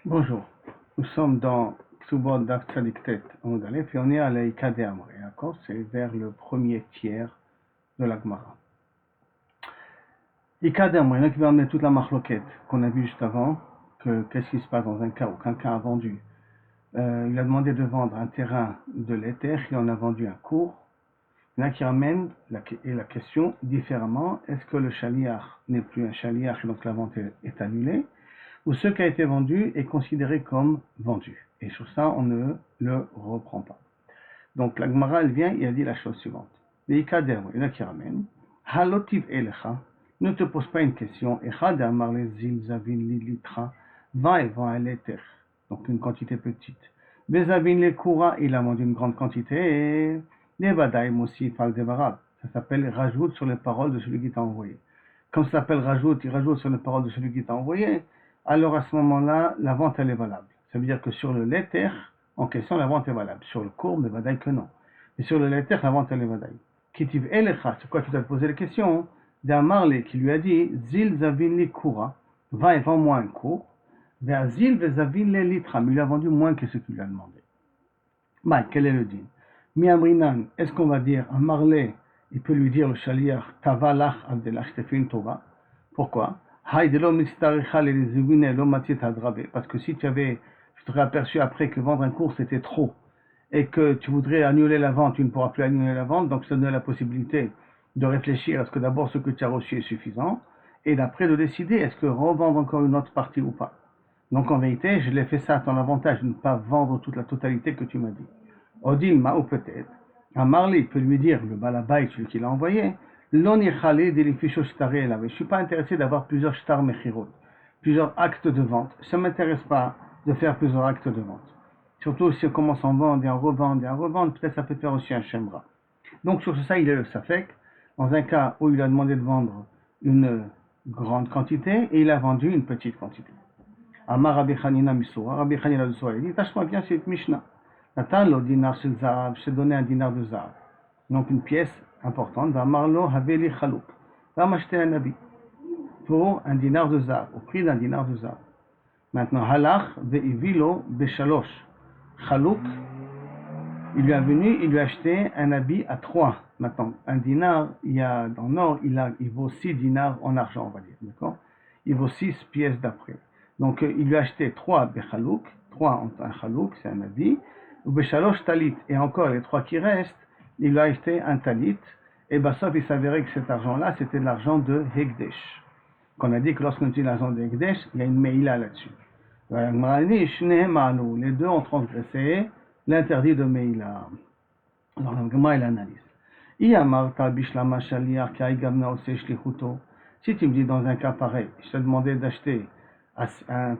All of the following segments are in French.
Bonjour, nous sommes dans Ksubot Daf Tzadik Tet Amud Aleph et on est à l'Eika de Amré, d'accord? C'est vers le premier tiers de la Gemara. Eika de Amré, là qui va amener toute la marloquette qu'on a vu juste avant, que qu'est-ce qui se passe dans un cas où quelqu'un a vendu. Il a demandé de vendre un terrain de l'éther, il en a vendu un cours. Il y en a qui ramènent la question différemment, est-ce que le shaliach n'est plus un shaliach et donc la vente est annulée? Ou ce qui a été vendu est considéré comme vendu. Et sur ça, on ne le reprend pas. Donc la Gemara, elle vient et elle dit la chose suivante. Il y en a qui ramènent. Halotiv elecha, ne te pose pas une question. Echad amar le zil zavin li litra, va et va à l'éther. Donc une quantité petite. Bezavin le koura, il a vendu une grande quantité. Nevadaim aussi fal devarab. Ça s'appelle rajoute sur les paroles de celui qui t'a envoyé. Comme ça s'appelle rajoute, il rajoute sur les paroles de celui qui t'a envoyé. Alors à ce moment-là, la vente elle est valable. Ça veut dire que sur le l'éther, en question, la vente est valable. Sur le cours, mais vadaï que non. Mais sur le l'éther, la vente elle est valable. Kitiv elecha, c'est quoi tu dois te poser la question? D'un Marley qui lui a dit, zil zavin li koura, va et vends-moi un cours. Vers zil zavin li litra, mais il a vendu moins que ce qu'il lui a demandé. Mike, quel est le din? Mi amrinan, est-ce qu'on va dire, un Marley, il peut lui dire le shaliach, tavalach abdelach, je t'ai fait une tova. Pourquoi? Parce que si tu t'aurais aperçu après que vendre un cours c'était trop et que tu voudrais annuler la vente, tu ne pourras plus annuler la vente, donc ça donne la possibilité de réfléchir à ce que d'abord ce que tu as reçu est suffisant et d'après de décider est-ce que revendre encore une autre partie ou pas. Donc en vérité, je l'ai fait ça à ton avantage de ne pas vendre toute la totalité que tu m'as dit. Odilma ou peut-être, un Marley peut lui dire, le balabay, celui qui l'a envoyé, je ne suis pas intéressé d'avoir plusieurs shtar mechirot, plusieurs actes de vente. Ça ne m'intéresse pas de faire plusieurs actes de vente. Surtout si on commence à en vendre et à revendre, peut-être ça peut faire aussi un shemra. Donc sur ça, il est le safek. Dans un cas où il a demandé de vendre une grande quantité et il a vendu une petite quantité. Amar Rabbi Chanina Missoura, Rabbi Chanina de Soura, il dit, tâche-moi bien cette Mishnah. Natan lo dinar shel zahav, je t'ai donné un dinar de zahav. Donc une pièce importante, va marlo haveli chalouk, va m'acheter un habit pour un dinar de zahav, au prix d'un dinar de zahav. Maintenant, halach ve'ivilo beshalosh, chalouk, il lui a venu, il lui a acheté un habit à 3. Maintenant, un dinar, dans l'or, il vaut 6 dinars en argent, on va dire, d'accord? Il vaut 6 pièces d'après. Donc, il lui a acheté 3 bechalouk, 3 en un chalouk, c'est un habit, ou beshalosh talit, et encore les 3 qui restent, il lui a acheté un talit, et sauf il s'avérait que cet argent-là, c'était de l'argent de Hekdesh. Qu'on a dit que lorsqu'on utilise l'argent de Hekdesh, il y a une meïla là-dessus. Les deux ont transgressé l'interdit de meïla. Alors la Gemara, il analyse. Si tu me dis dans un cas pareil, je te demandais d'acheter un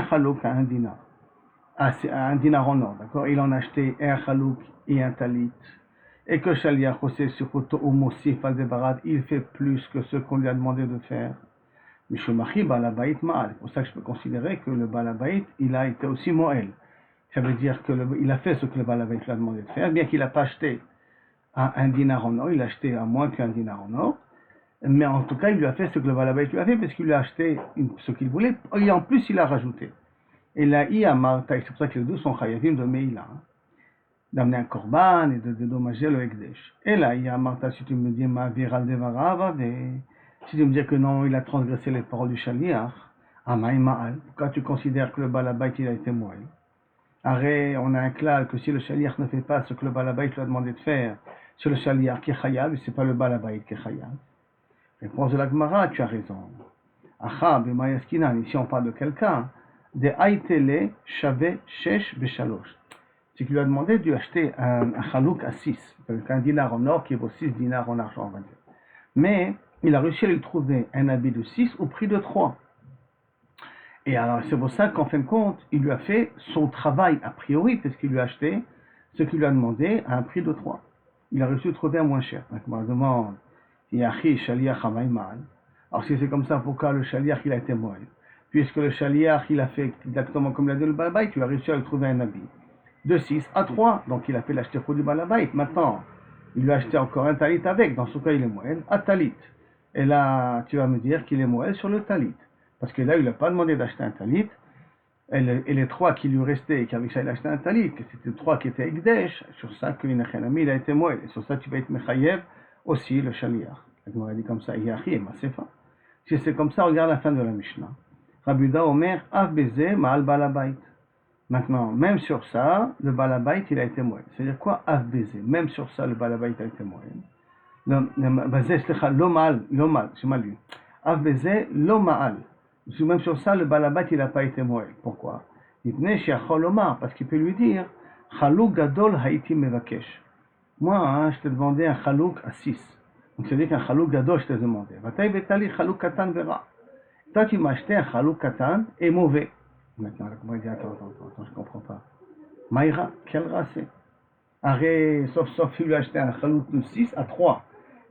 chalouk à un dinar. Un dinar en or, d'accord? Il en a acheté un chalouk et un talit. Et que Shaliach Oseh Sukhuto ou Mosif al-Debarad, il fait plus que ce qu'on lui a demandé de faire. Mishumachi Balabait Ma'al. C'est pour ça que je peux considérer que le Balabait, il a été aussi Moël. Ça veut dire qu'il a fait ce que le Balabait lui a demandé de faire, bien qu'il n'a pas acheté à un dinar en or, il a acheté à moins qu'un dinar en or. Mais en tout cas, il lui a fait ce que le Balabait lui a fait, parce qu'il lui a acheté ce qu'il voulait, et en plus, il a rajouté. Et là, il y a Marta, c'est pour ça que les deux sont chayavim de Meïla, d'amener un korban et de dédommager le Hekdesh. Et là, il y a Marta, si tu me dis, ma viral devarav, si tu me dis que non, il a transgressé les paroles du Shaliach, Amaï Ma'al, pourquoi tu considères que le Balabait, il a été moël? Arrête, on a un clal que si le Shaliach ne fait pas ce que le Balabait lui a demandé de faire, c'est le Shaliach qui est chayav, et c'est pas le Balabait qui est chayav. Réponse de la Gemara, tu as raison. Acha, b'mayaskinan, ici on parle de quelqu'un, de Aïtele, Shavé, Shesh, Beshalosh. C'est qu'il lui a demandé de lui acheter un chalouk à 6, donc un dinar en or qui vaut 6 dinars en argent, on va dire. Mais il a réussi à lui trouver un habit de 6 au prix de 3. Et alors c'est pour ça qu'en fin de compte, il lui a fait son travail a priori, parce qu'il lui a acheté ce qu'il lui a demandé à un prix de 3. Il a réussi à trouver un moins cher. Donc on me demande, Yachi, Shaliach, Hamaï Ma'al. Alors si c'est comme ça, pourquoi le Shaliach il a été moël? Puisque le Shaliach il a fait exactement comme l'a dit le Balabait, il a réussi à lui trouver un habit de 6 à 3, donc il a fait l'acheter du Balabait. Maintenant, il lui a acheté encore un talit avec, dans ce cas il est moël, à talit. Et là, tu vas me dire qu'il est moël sur le talit. Parce que là, il n'a pas demandé d'acheter un talit, et les 3 qui lui restaient et qu'avec ça il a acheté un talit, que c'était 3 qui étaient Ekdesh, sur ça que l'inachénami il a été moël, et sur ça tu vas être Mechayev aussi le Shaliach. On a dit comme ça, Yahi et Masefa. Si c'est comme ça, regarde la fin de la Mishnah. Rabbi Yehuda Omer, Av Beze Ma'al Balabait. Maintenant, même sur ça, le Balabait il a été moël. C'est-à-dire quoi Av Beze? Même sur ça, le Balabait a été moël. Lo Ma'al, j'ai mal lu. Av Beze Lo Ma'al. Même sur ça, le Balabait il n'a pas été moël. Pourquoi? Parce qu'il peut lui dire Chalouk Gadol Haïti Mevakesh. Moi, je t'ai demandé un Chalouk à 6. Donc, c'est-à-dire qu'un Chalouk Gadol, je t'ai demandé. Vataï Betali Chalouk Katan Vera. Toi, tu m'as acheté un Chalouk Katan et mauvais. Maintenant, comment il dit attends, je comprends pas. Maïra, quel rat c'est? Arrête, sauf il lui a acheté un Chalouk de 6 à 3.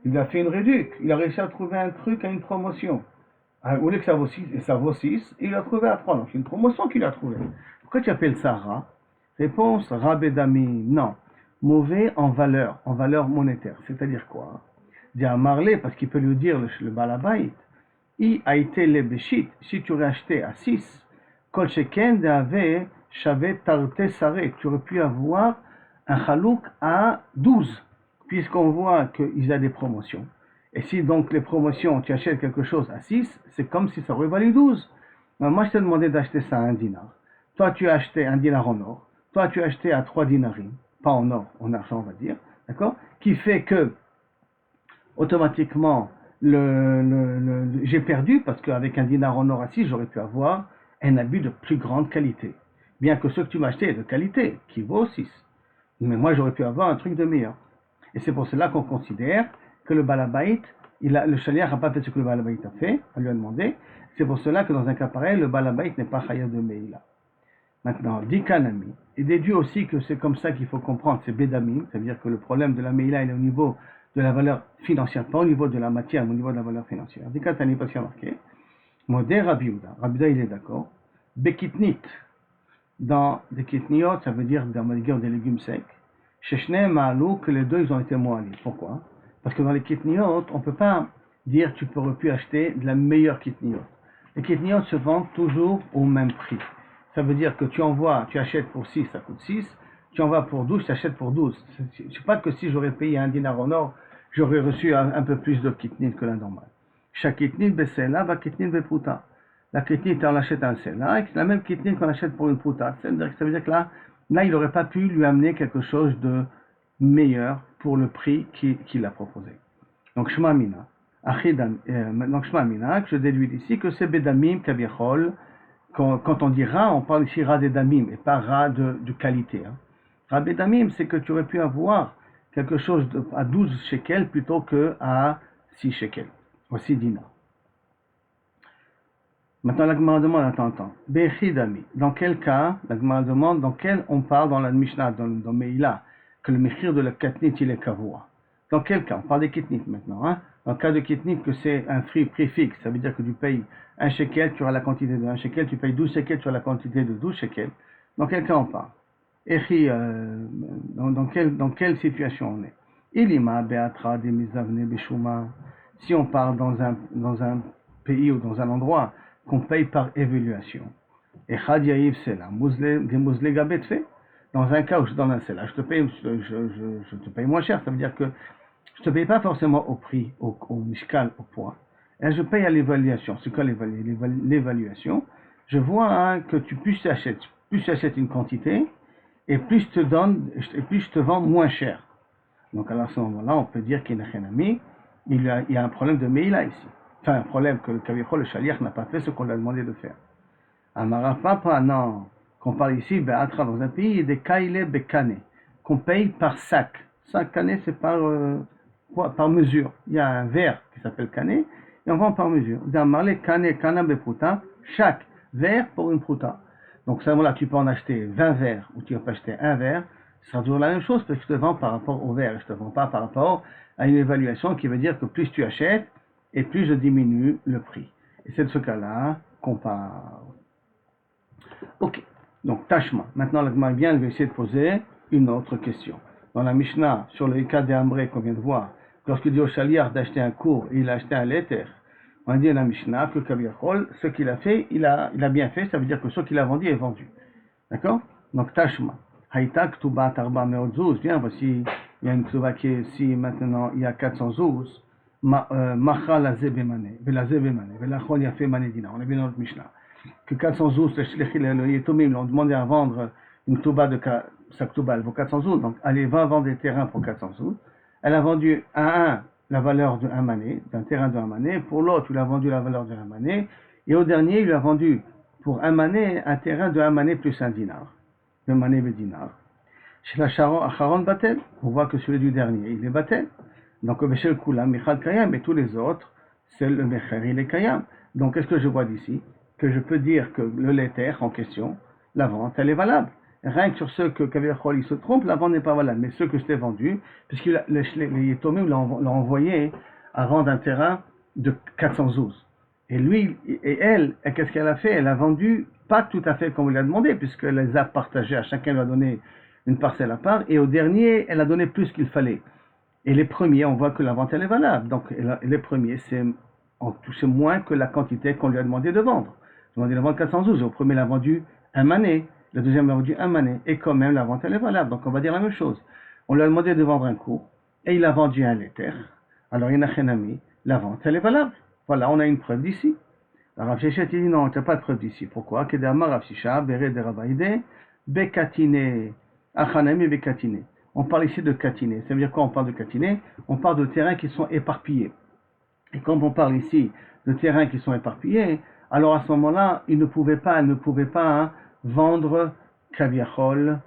Il lui a fait une réduc. Il a réussi à trouver un truc à une promotion. Au lieu que ça vaut 6, et ça vaut 6, il l'a trouvé à 3. Donc, c'est une promotion qu'il a trouvée. Pourquoi tu appelles ça rat? Réponse, Rabedami, non. Mauvais en valeur monétaire. C'est-à-dire quoi? Dit à Marley, parce qu'il peut lui dire le Balabait, I a été le Béchit, si tu aurais acheté à 6, Kol Sheken d'Ave, Shavet Tarte Sare, tu aurais pu avoir un Chalouk à 12, puisqu'on voit qu'il y a des promotions. Et si donc les promotions, tu achètes quelque chose à 6, c'est comme si ça aurait valu 12. Moi, je t'ai demandé d'acheter ça à 1 dinar. Toi, tu as acheté 1 dinar en or. Toi, tu as acheté à 3 dinarim. Pas en or, en argent, on va dire. D'accord? Qui fait que, automatiquement, j'ai perdu parce qu'avec 1 dinar en or à 6, j'aurais pu avoir un habit de plus grande qualité. Bien que ce que tu m'as acheté est de qualité, qui vaut 6. Mais moi, j'aurais pu avoir un truc de meilleur. Et c'est pour cela qu'on considère que le Balabait, le Shaliach n'a pas fait ce que le Balabait a fait, on lui a demandé. C'est pour cela que dans un cas pareil, le Balabait n'est pas Chayav de Meila. Maintenant, dit Kanami, il déduit aussi que c'est comme ça qu'il faut comprendre, c'est Bédamim, c'est-à-dire que le problème de la Meila est au niveau de la valeur financière, pas au niveau de la matière, mais au niveau de la valeur financière. Dit Katani, parce qu'il y a marqué, Modé Rabbi Yehuda, il est d'accord, Bekitnit, dans des kitniot, ça veut dire dans des légumes secs, Sheshne Ma'alou, que les deux ils ont été moalis. Pourquoi? Parce que dans les kitniot, on ne peut pas dire tu pourrais pu acheter de la meilleure kitniot. Les kitniot se vendent toujours au même prix. Ça veut dire que tu achètes pour 6, ça coûte 6, tu envoies pour 12, tu achètes pour 12. C'est pas que si j'aurais payé 1 dinar en or, j'aurais reçu un peu plus de kitnit que la normale. Chaque kitnit besela va kitnit bepruta. La kitnit, on l'achète un sela, et c'est la même kitnit qu'on achète pour une pruta. Ça veut dire que là, il n'aurait pas pu lui amener quelque chose de meilleur pour le prix qu'il a proposé. Donc, Shema Mina. Donc, Shema Mina, je déduis ici que c'est Bedamim Kabiachol. Quand on dit Ra, on parle ici Ra des Damim et pas Ra de qualité. Hein. Ra des Damim, c'est que tu aurais pu avoir quelque chose à 12 shekels plutôt qu'à 6 shekels, ou 6 dinars. Maintenant, la Gemara demande, attends. Bechidami, dans quel cas, la Gemara demande, dans quel on parle dans la Mishnah, dans Meila, que le mechir de la Katnit, il est kavua. Dans quel cas? On parle des Kitnit maintenant. Hein? Dans le cas de Kitnit, que c'est un prix fixe, ça veut dire que tu payes 1 shekel, tu auras la quantité de 1 shekel, tu payes 12 shekels, tu auras la quantité de 12 shekels. Dans quel cas on parle? Dans quelle situation on est? Ilima beatra de mizavne beshuma. Si on parle dans un pays ou dans un endroit qu'on paye par évaluation. Et Chad Yaïv Sela, Mouzle Gabet fait. Dans un cas où je donne un Sela, je te paye moins cher, ça veut dire que je ne te paye pas forcément au prix, au mishkal, au poids. Et je paye à l'évaluation. C'est quoi l'évaluation? Je vois que plus tu achètes une quantité, et plus je te vends moins cher. Donc à ce moment-là, on peut dire qu'il y a un problème de Meila ici. Enfin, un problème que le Shaliach n'a pas fait ce qu'on lui a demandé de faire. Amarapapa, non. Qu'on parle ici, dans un pays, des kaile bekane, qu'on paye par sac. Sac kané, c'est par mesure. Il y a un verre qui s'appelle kané, et on vend par mesure. D'amarle kané, kana bepruta, chaque verre pour une pruta. Donc, ça, voilà, tu peux en acheter 20 verres, ou tu peux acheter un verre, ce sera toujours la même chose, parce que je te vends par rapport au verre, je te vends pas par rapport à une évaluation qui veut dire que plus tu achètes, et plus je diminue le prix. Et c'est de ce cas-là qu'on parle. Ok, donc Tashma. Maintenant, la Gemara vient, elle va essayer de poser une autre question. Dans la Mishnah, sur le cas d'Ambré qu'on vient de voir, lorsqu'il dit au Shaliach d'acheter un cours, et il a acheté un letter, On a dit à la Mishnah que Kaviachol, ce qu'il a fait, il a bien fait, ça veut dire que ce qu'il a vendu est vendu. D'accord? Donc, Tashma. Haïta Ktuba Tarba Meodzuz. Bien, voici, il y a une Ktuba qui est ici, maintenant, il y a 400 zouz. Macha la Zebemane, Vela Zebemane, Vela Chol Yafe Manedina. On a vu dans notre Mishnah. Que 400 zouz, le Yetomim l'ont demandé à vendre une Ktuba de sa Ktuba, elle vaut 400 zouz. Donc, allez, va vendre des terrains pour 400 zouz. Elle a vendu à un la valeur de un mané, d'un terrain de un mané. Pour l'autre, il a vendu la valeur de un mané. Et au dernier, il lui a vendu pour un mané, un terrain de un mané plus un dinar. De mané et dinar. Chez la Acharon Batel, on voit que celui du dernier, il est Batel. Donc, chez le Kula, Michal Kayam, et tous les autres, c'est le Mecher, il est Kayam. Donc, qu'est-ce que je vois d'ici? Que je peux dire que le Leter en question, la vente, elle est valable. Rien que sur ceux que Kaviachol il se trompe, la vente n'est pas valable. Mais ceux que je t'ai vendus, puisque les Yetomim l'ont envoyé à vendre un terrain de 400 zouz. Et lui, et elle, qu'est-ce qu'elle a fait? Elle a vendu pas tout à fait comme il a demandé, puisqu'elle les a partagés, à chacun lui a donné une parcelle à part, et au dernier, elle a donné plus qu'il fallait. Et les premiers, on voit que la vente, elle est valable. Donc, les premiers, c'est moins que la quantité qu'on lui a demandé de vendre. Il a demandé de vendre 412, au premier, il a vendu un mané, le deuxième, il a vendu un mané, et quand même, la vente, elle est valable. Donc, on va dire la même chose. On lui a demandé de vendre un cours, et il a vendu un laiter. Alors, il n'a rien ami, la vente, elle est valable. Voilà, on a une preuve d'ici. Alors, Rav Sheshet, il dit non, tu n'as pas de preuve d'ici. Pourquoi? Kedama Rav Shisha, Bere de Rabaïde, Bekatine, Achanami Bekatine. On parle ici de katine. Ça veut dire quoi on parle de katine? On parle de terrains qui sont éparpillés. Et quand on parle ici de terrains qui sont éparpillés, alors à ce moment-là, elle ne pouvait pas vendre Kaviachol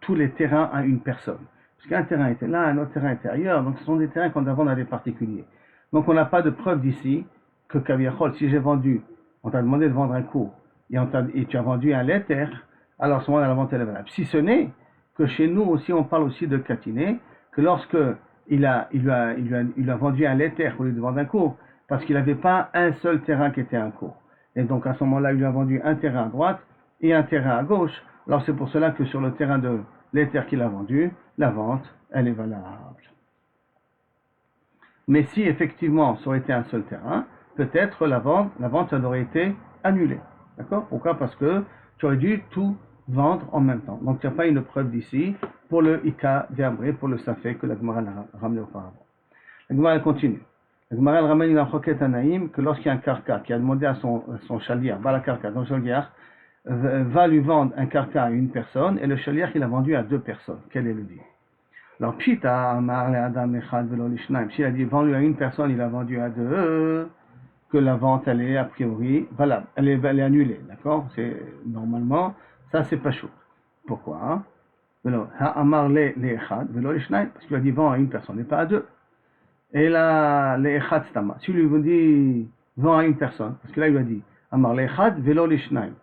tous les terrains à une personne. Parce qu'un terrain était là, un autre terrain était ailleurs, donc ce sont des terrains qu'on doit vendre à des particuliers. Donc on n'a pas de preuve d'ici que Kaviachol, si j'ai vendu, on t'a demandé de vendre un cours, et tu as vendu un laiter, alors à ce moment-là, la vente est valable. Si ce n'est que chez nous aussi, on parle aussi de katiné, que lorsque il a vendu un laiter au lieu de vendre un cours, parce qu'il n'avait pas un seul terrain qui était un cours. Et donc à ce moment-là, il lui a vendu un terrain à droite et un terrain à gauche. Alors c'est pour cela que sur le terrain de laiter qu'il a vendu, la vente, elle est valable. Mais si effectivement ça aurait été un seul terrain, peut-être la vente, ça aurait été annulée. D'accord? Pourquoi? Parce que tu aurais dû tout vendre en même temps. Donc, il n'y a pas une preuve d'ici pour le Ika d'Amré, pour le Safé que la Gemara a ramené auparavant. La Gemara continue. La Gemara ramène une Choket Anaïm que lorsqu'il y a un karka qui a demandé à son chaliar, la karka, donc chaliar va lui vendre un karka à une personne et le chaliar il a vendu à deux personnes. Quel est le dit? Alors, Pshita, Amar le Adam Echad Velo Lishnaim. S'il a dit vendu à une personne, il a vendu à deux, que la vente elle est a priori valable, elle est annulée, d'accord? C'est normalement. Ça, c'est pas chaud. Pourquoi? Amar le echad, velo l'ishnaim, parce qu'il a dit vend à une personne et pas à deux. Et là, le echad stama. Si lui vous dit vend à une personne, parce que là, il a dit Amar le echad, velo l'ishnaim.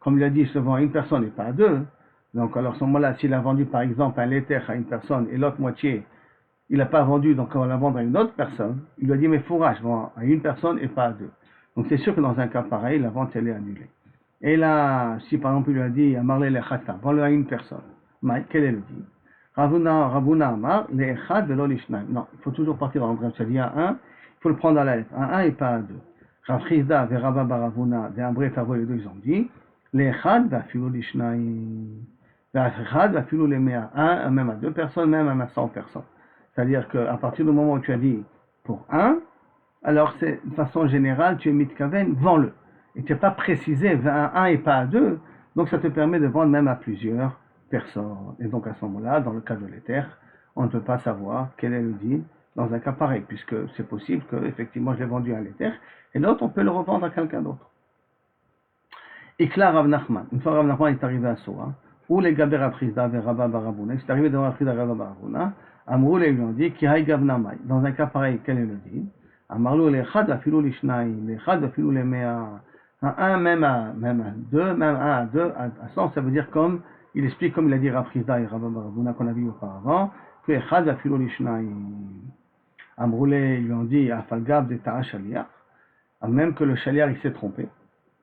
Comme il a dit, je vend à une personne et pas à deux. Donc, alors, à ce moment-là, s'il a vendu, par exemple, un laiter à une personne et l'autre moitié, il n'a pas vendu, donc on va la vendre à une autre personne, il lui a dit, mais fourrage, je vends à une personne et pas à deux. Donc, c'est sûr que dans un cas pareil, la vente, elle est annulée. Et là, si par exemple il lui a dit Amarle le Echad, vends-le à une personne, quel est le dit? Ravuna Amar, le Echad velo l'ishnaim. Non, il faut toujours partir dans l'endroit où ça dit à un, il faut le prendre à la lettre, à un et pas à deux. Rav Chizda ve Rabba Baravuna, de Ambre Tavo, les deux ils ont dit, le Echad va filo l'ishnaim. Le Echad va filo les mea, un, même à deux personnes, même à 100 personnes. C'est-à-dire qu'à partir du moment où tu as dit pour un, alors c'est de façon générale, tu es mitkaven, vends-le. Et tu n'as pas précisé à un et pas à deux, donc ça te permet de vendre même à plusieurs personnes. Et donc à ce moment-là, dans le cas de l'éther, on ne peut pas savoir quel est le deal dans un cas pareil, puisque c'est possible que effectivement je l'ai vendu à l'éther, et l'autre on peut le revendre à quelqu'un d'autre. Ikla Rav Nachman, une fois Rav Nachman est arrivé à Soa, ou les Gaber Aprizda vers Rabba Barabuna, il est arrivé devant Aprizda Rabba Barabuna, Amrou lui ont dit, Ki hay Gavnamai, dans un cas pareil, quel est le deal? Amarlo le Echad va filou l'ishnaim, le Echad va filou les mea. Un même à deux, même un à deux, à 100, ça veut dire comme, il explique comme il a dit Rav Chizda et Rav Barabuna qu'on a vu auparavant, que Echad va filou l'ishnaim. Amroulé, ils lui ont dit, Afalgab de Ta'a Shaliach, même que le Shaliach il s'est trompé.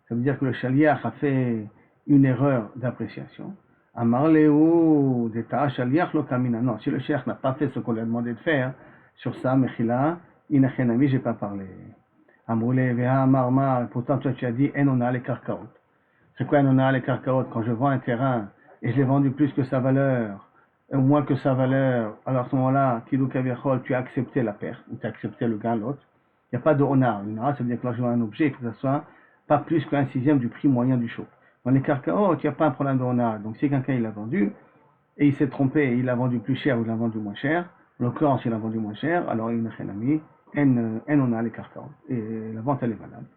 Ça veut dire que le Shaliach a fait une erreur d'appréciation. Amarleu de Ta'a Shaliach lo kamina. Non, si le Shaliach n'a pas fait ce qu'on lui a demandé de faire, sur ça, Mechila, Inachenami, j'ai pas parlé. Amroulé, Veha, Marmar, pourtant toi tu as dit, En on a les carcaotes. C'est quoi En on a les carcaotes? Quand je vends un terrain et je l'ai vendu plus que sa valeur, ou moins que sa valeur, alors à ce moment-là, Kidou Kaviachol, tu as accepté la perte, ou tu as accepté le gain, l'autre. Il n'y a pas de honor. Ça veut dire que là, je vends un objet, il faut que ça soit pas plus qu'un sixième du prix moyen du show. Dans les carcaotes, il n'y a pas un problème de honor. Donc si quelqu'un il a vendu, et il s'est trompé, et il a vendu plus cher ou il a vendu moins cher, en l'occurrence il a vendu moins cher, alors il n'a rien mis, on a les carcaotes, et la vente elle est valable.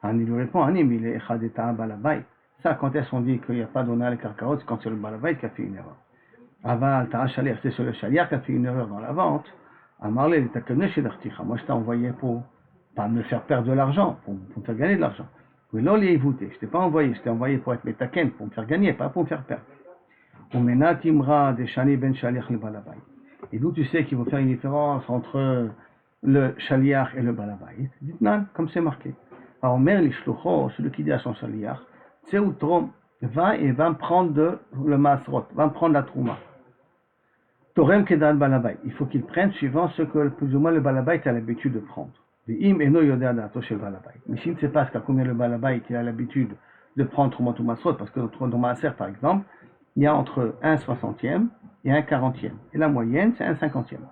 Il lui répond, Anim, il est echadeta balabait. Ça, quand est-ce qu'on dit qu'il n'y a pas d'honneur les carcaotes, c'est quand c'est le balabait qui a fait une erreur. Aval, t'as chalier, c'est sur le chalier qui a fait une erreur dans la vente. Amarle, t'as connu chez l'articha. Moi je t'ai envoyé pour pas me faire perdre de l'argent, pour me faire gagner de l'argent. Mais là, il est voûté. Je t'ai pas envoyé, je t'ai envoyé pour être métaken, pour me faire gagner, pas pour me faire perdre. Et d'où tu sais qu'il faut faire une différence entre le shaliach et le balabait? Dites non, comme c'est marqué. Alors, Omer l'ishlucho, celui qui dit à son shaliach, c'est où Trom, va et va me prendre le masrot, va me prendre la trouma. Torem kedan balabait. Il faut qu'il prenne suivant ce que plus ou moins le balabait a l'habitude de prendre. Mais s'il ne sait pas ce qu'a combien le balabait il a l'habitude de prendre trouma ou masrot, parce que dans maaser par exemple, il y a entre un soixantième et un quarantième. Et la moyenne, c'est un cinquantième.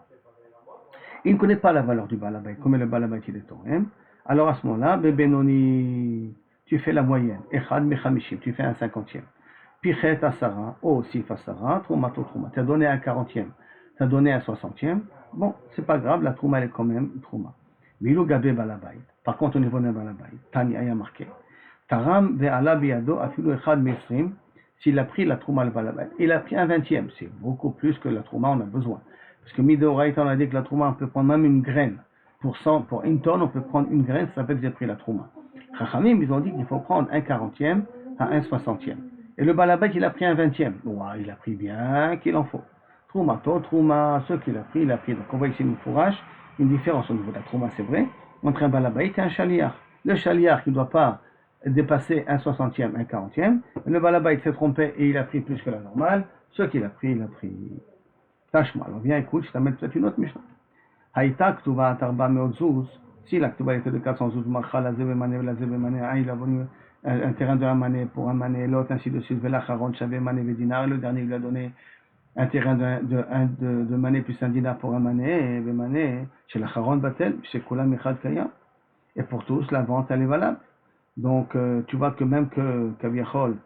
Il ne connaît pas la valeur du balabait, comme le balabait il est torem. Alors à ce moment-là, Benoni, tu fais la moyenne. Echad mechamishim, tu fais un cinquantième. Pichet asara, sif asara, troumato trouma. Tu as donné un quarantième, tu as donné un soixantième. Bon, c'est pas grave, la trouma elle est quand même trouma. Bilou gabé balabait. Par contre, au niveau d'un balabait, Tani a marqué. Taram ve'ala biyado afilu echad mesrim. S'il a pris la trouma le balabait, il a pris un vingtième, c'est beaucoup plus que la trouma on a besoin. Parce que Midoraïta on a dit que la trouma on peut prendre même une graine. Pour une tonne on peut prendre une graine, ça s'appelle que j'ai pris la trouma. Chachamim ils ont dit qu'il faut prendre un quarantième à un soixantième. Et le balabait il a pris un vingtième. Ouais, il a pris bien qu'il en faut. Trouma, ce qu'il a pris, il a pris. Donc on voit ici une fourrage, une différence au niveau de la trouma, c'est vrai, entre un balabait et un chaliar. Le chaliar qui ne doit pas dépasser un soixantième, un quarantième. Le balabait s'est trompé et il a pris plus que la normale. Ce qu'il a pris, il a pris. Tâche-moi. Alors viens, écoute, je t'amène peut-être une autre Mishnah. Haïta ktuva atarba meotzuz. Si la ktuva était de 400 zouz, marcha la zebemane, il a venu un terrain de un mané pour un mané, l'autre ainsi de suite, velacharon, chavé mané, dinar, le dernier lui a donné un terrain de mané plus un dinar pour un mané, et mané, chez la charon batel, chez kula mechad kaya. Et pour tous, la vente, elle est valable. Donc, tu vois que même que Kaviachol,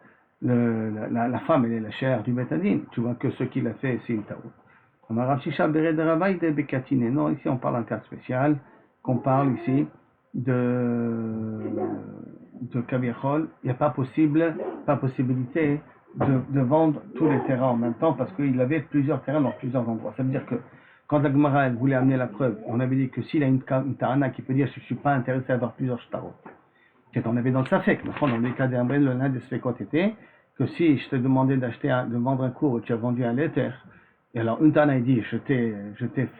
la femme, elle est la chair du bétadine. Tu vois que ce qu'il a fait, c'est une taout. Non, ici on parle d'un cas spécial, qu'on parle ici de Kaviachol. Il n'y a pas possibilité de vendre tous les terrains en même temps parce qu'il avait plusieurs terrains dans plusieurs endroits. Ça veut dire que quand la Gemara voulait amener la preuve, on avait dit que s'il a une tarana qui peut dire je ne suis pas intéressé à avoir plusieurs shtarot. On avait dans le Safek. Dans le cas d'Ambré, l'un des Safekot était que si je te demandais de vendre un cours et tu as vendu un lettre, et alors une Tana dit je t'ai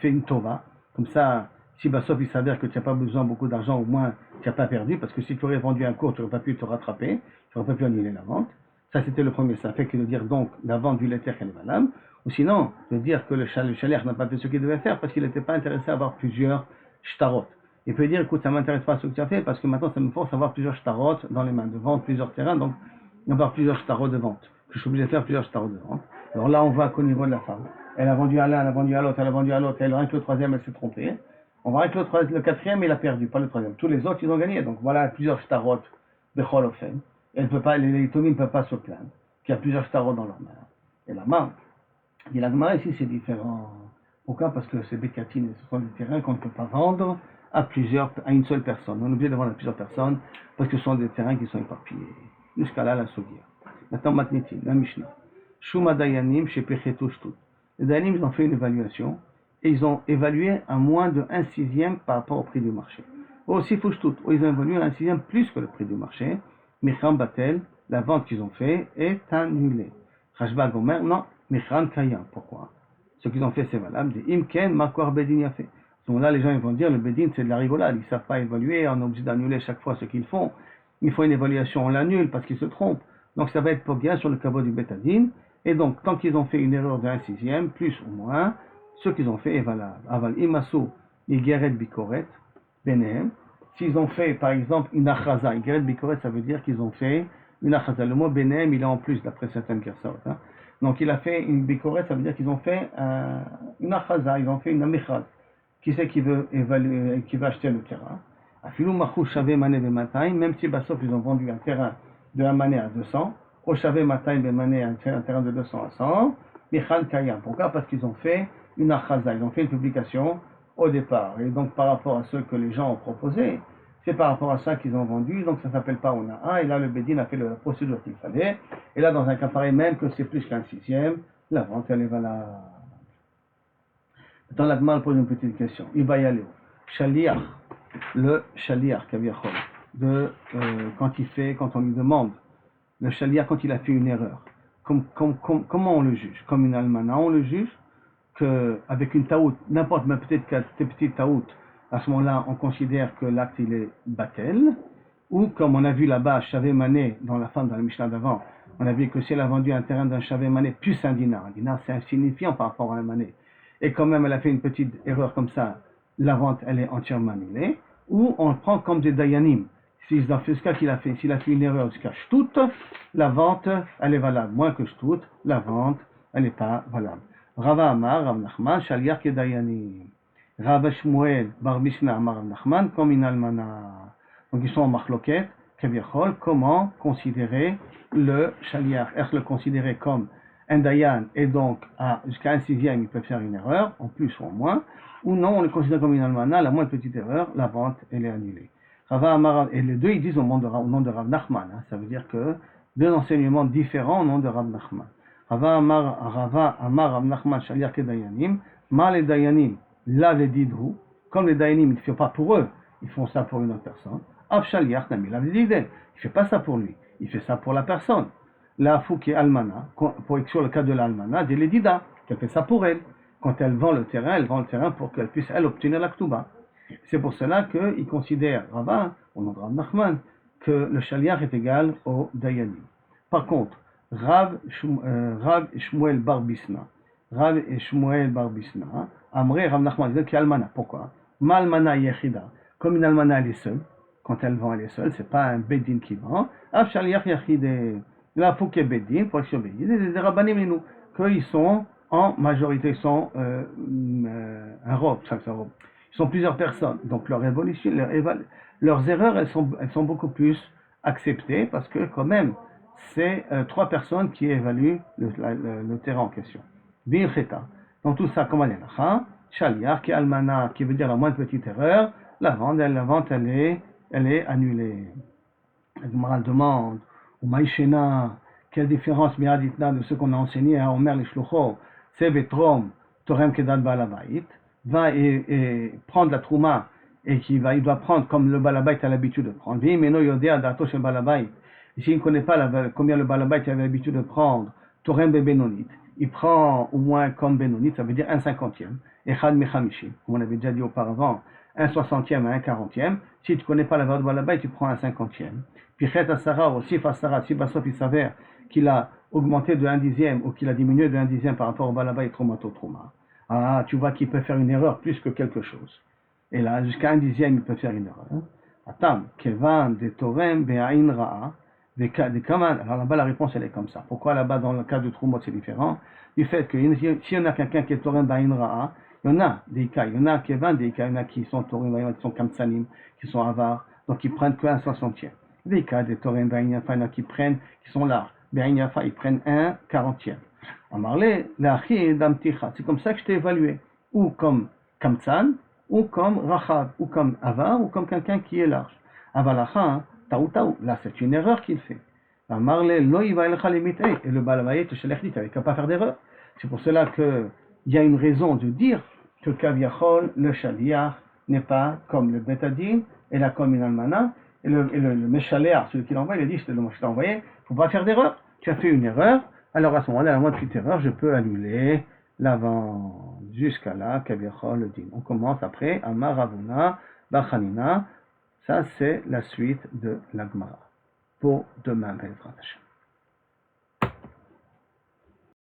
fait une tova, comme ça, si sauf il s'avère que tu n'as pas besoin de beaucoup d'argent, au moins tu n'as pas perdu, parce que si tu aurais vendu un cours, tu n'aurais pas pu te rattraper, tu n'aurais pas pu annuler la vente. Ça c'était le premier Safek, de dire donc la vente du lettre qu'elle est valable, ou sinon de dire que le chaler n'a pas fait ce qu'il devait faire parce qu'il n'était pas intéressé à avoir plusieurs shtarot. Il peut dire, écoute, ça ne m'intéresse pas ce que tu as fait, parce que maintenant ça me force à avoir plusieurs shtarot dans les mains, de vendre plusieurs terrains, donc avoir plusieurs shtarot de vente. Je suis obligé de faire plusieurs shtarot de vente. Alors là, on voit qu'au niveau de la femme, elle a vendu à l'un, elle a vendu à l'autre, elle a vendu à l'autre, elle avec le troisième, elle s'est trompée. On voit que le quatrième, il a perdu, pas le troisième. Tous les autres, ils ont gagné. Donc voilà, plusieurs shtarot de Cholofen. Les Tomim ne peuvent pas se plaindre qu'il y a plusieurs shtarot dans leur main. Et la main, et la Gemara ici, c'est différent. Pourquoi? Parce que c'est Bekatine, ce sont des terrains qu'on ne peut pas vendre à une seule personne. On est obligé de vendre à plusieurs personnes parce que ce sont des terrains qui sont éparpillés. Jusqu'à là, la Sogia. Maintenant, Matnitin, la Mishnah. Shuma Dayanim chez Pechetou Shtut. Les Dayanim, ils ont fait une évaluation et ils ont évalué à moins de 1/6 par rapport au prix du marché. Aussi Fushtut, ils ont évalué à 1/6 plus que le prix du marché. Micham Batel, la vente qu'ils ont fait est annulée. Rashba Gomer, non, Micham Kayam. Pourquoi? Ce qu'ils ont fait, c'est valable. Imken, Makwar Bedin a fait. À ce moment-là, les gens ils vont dire le Bedin c'est de la rigolade, ils ne savent pas évaluer, on est obligé d'annuler chaque fois ce qu'ils font. Il faut une évaluation, on l'annule parce qu'ils se trompent. Donc ça va être pour bien sur le cabot du Betadine. Et donc, tant qu'ils ont fait une erreur de 1/6, plus ou moins, ce qu'ils ont fait est valable. Aval Imasu, Igeret Bikoret, Benem, s'ils ont fait, par exemple, une achaza, Igeret Bikoret, ça veut dire qu'ils ont fait une achaza. Le mot Benem, il est en plus, d'après certaines personnes. Hein. Donc, il a fait une Bikoret, ça veut dire qu'ils ont fait une achaza, ils ont fait une amichaz. Qui c'est qui veut évaluer, qui va acheter le terrain? Afilou Machou Shavé Mané Bemataï, même si Bassof, ils ont vendu un terrain de 1 mané à 200, au Shavé Mataï Bemané, un terrain de 200 à 100, Michal Kayam. Pourquoi? Parce qu'ils ont fait une achaza, ils ont fait une publication au départ. Et donc, par rapport à ce que les gens ont proposé, c'est par rapport à ça qu'ils ont vendu, donc ça ne s'appelle pas Ona'a, et là le Bédine a fait la procédure qu'il fallait, et là dans un cas pareil, même que c'est plus qu'un sixième, la vente elle est valable. Dans la demande pose une petite question. Ibayaleo, Shaliach, le Shaliach, quand on lui demande, le Shaliach quand il a fait une erreur, comment on le juge? Comme une almana, on le juge qu'avec une taout, n'importe, mais peut-être qu'à cette petite taout, à ce moment-là, on considère que l'acte il est batel, ou comme on a vu là-bas, Shavé Mané, dans la fin de la Mishnah d'avant, on a vu que si elle a vendu un terrain d'un Shavé Mané plus un dinar c'est insignifiant par rapport à un Mané, et quand même elle a fait une petite erreur comme ça, la vente elle est entièrement annulée, ou on le prend comme des dayanim. S'il a fait ce qu'il a fait, s'il a fait une erreur jusqu'à Shtout, la vente elle est valable. Moins que Shtout, la vente elle n'est pas valable. Rava Amar, Rav Nachman, Shaliach Kedayanim. Rav Shmuel, Bar Mishnah, Amar Rav Nachman, comme une almana. Donc ils sont en marloquette, Keviachol, comment considérer le Shaliach? Est-ce le considérer comme un dayan et donc jusqu'à un sixième il peut faire une erreur, en plus ou en moins, ou non, on le considère comme une almana, la moindre petite erreur, la vente elle est annulée. Rava Amar, et les deux ils disent au nom de Rav Nachman, hein, ça veut dire que deux enseignements différents au nom de Rav Nachman. Rava Amar Rav Nachman Shaliach Kedayanim, ma les dayanim la vedidhu, comme les dayanim ils ne font pas pour eux, ils font ça pour une autre personne. Av Shaliach Nami la vedidhu, il fait pas ça pour lui, il fait ça pour la personne. La fouki almana, pour exclure le cas de l'almana, de l'edida, qu'elle fait ça pour elle. Quand elle vend le terrain pour qu'elle puisse elle obtenir la ktuba. C'est pour cela qu'il considère Rava, au nom de Rav Nachman, que le Shaliach est égal au dayanim. Par contre, Rav Shmuel Bar Bisna, Amré Rav Nachman disait qu'il y a almana. Pourquoi? Malmana yechida, comme une almana elle est seule, quand elle vend elle est seule, c'est pas un bedin qui vend. Av shaliach yachide, la fouke bedin, pour être bedin, les rabbanim et nous, qu'ils sont en majorité, ils sont un robe, ils sont plusieurs personnes, donc leurs erreurs elles sont beaucoup plus acceptées parce que quand même c'est 3 personnes qui évaluent le terrain en question. Bircheta. Donc tout ça, comment elle est? Shaliach, qui est almana, qui veut dire la moindre petite erreur, la vente elle est annulée. La Gemara demande, au Maïshena, quelle différence miaditna de ce qu'on a enseigné à Omer les Shluchot, c'est Vetrom, Torem Kedat Balabait, va et prendre la trouma et il doit prendre comme le balabait a l'habitude de prendre. Vimeno yodea dato shel balabait. Et s'il ne connaît pas combien le balabait avait l'habitude de prendre, Torem be benonit, il prend au moins comme benonit, ça veut dire un cinquantième, echad mechamishim, comme on avait déjà dit auparavant, un soixantième à un quarantième. Si tu ne connais pas la valeur de balabait, tu prends un cinquantième. Puis chet asara aussi fasara, si basof il s'avère qu'il a augmenté de 1 dixième ou qu'il a diminué de 1 dixième par rapport au balabait tromato troma. Ah, tu vois qu'il peut faire une erreur plus que quelque chose. Et là, jusqu'à 1 dixième, il peut faire une erreur. Atam, kevan de torem be'ain ra'a, de kaman. Alors là-bas, la réponse, elle est comme ça. Pourquoi là-bas, dans le cas de Trumot, c'est différent? Du fait que si on a quelqu'un qui est torem be'ain ra'a, il y en a des cas, il y en a kevan, des cas, il y en a qui sont torem, qui sont kamtsanim, qui sont avars, donc ils prennent que 1 soixantième. Des cas de torem be'ain yafa, il y en a qui sont larges. Be'ain yafa, ils prennent 1 quarantième. Amarle, c'est comme ça que je t'ai évalué. Ou comme Kamtsan, ou comme Rachav, ou comme Avar, ou comme quelqu'un qui est large. Avalacha, taou taou, là c'est une erreur qu'il fait. Amarle, lo iva elcha limité, et le balabayet, le shelech dit, il n'avait qu'à pas faire d'erreur. C'est pour cela qu'il y a une raison de dire que Kaviachol, le Shaliach, n'est pas comme le Betadin, et la comme une almana, et le Meshaléar, celui qui l'envoie, il a dit, je t'ai envoyé, il ne faut pas faire d'erreur. Tu as fait une erreur, alors à ce moment-là, à la moindre petite erreur, je peux annuler la vente. Jusqu'à là, Kaviachol le dit. On commence après, Amar Ravuna, Bachanina. Ça, c'est la suite de la Gemara. Pour demain, Bezrat Hashem.